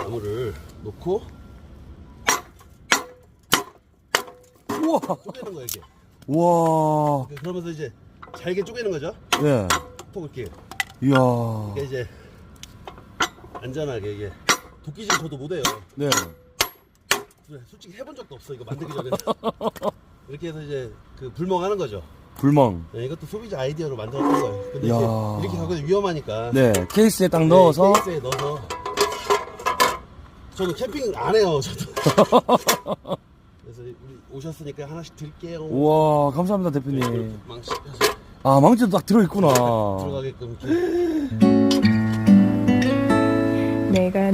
나무를 놓고 우와. 쪼개는 거야 이게. 우와. 그러면서 이제 잘게 쪼개는 거죠. 예. 톡 이렇게. 이야. 이게 이제 안전하게 이게 도끼질 저도 못해요. 네. 솔직히 해본 적도 없어 이거 만들기 전에. 이렇게 해서 이제 그 불멍하는 거죠. 불멍. 네, 이것도 소비자 아이디어로 만들었던 거예요. 근데 이야. 이렇게 가고 위험하니까. 네. 케이스에 딱 네, 넣어서. 케이스에 넣어서. 저는 캠핑 안 해요, 저도. 그래서 우리 오셨으니까 하나씩 드릴게요. 우와. 감사합니다, 대표님. 이렇게 망치 펴서 아, 망치도 딱 들어있구나. 들어가게끔 이렇게. 내가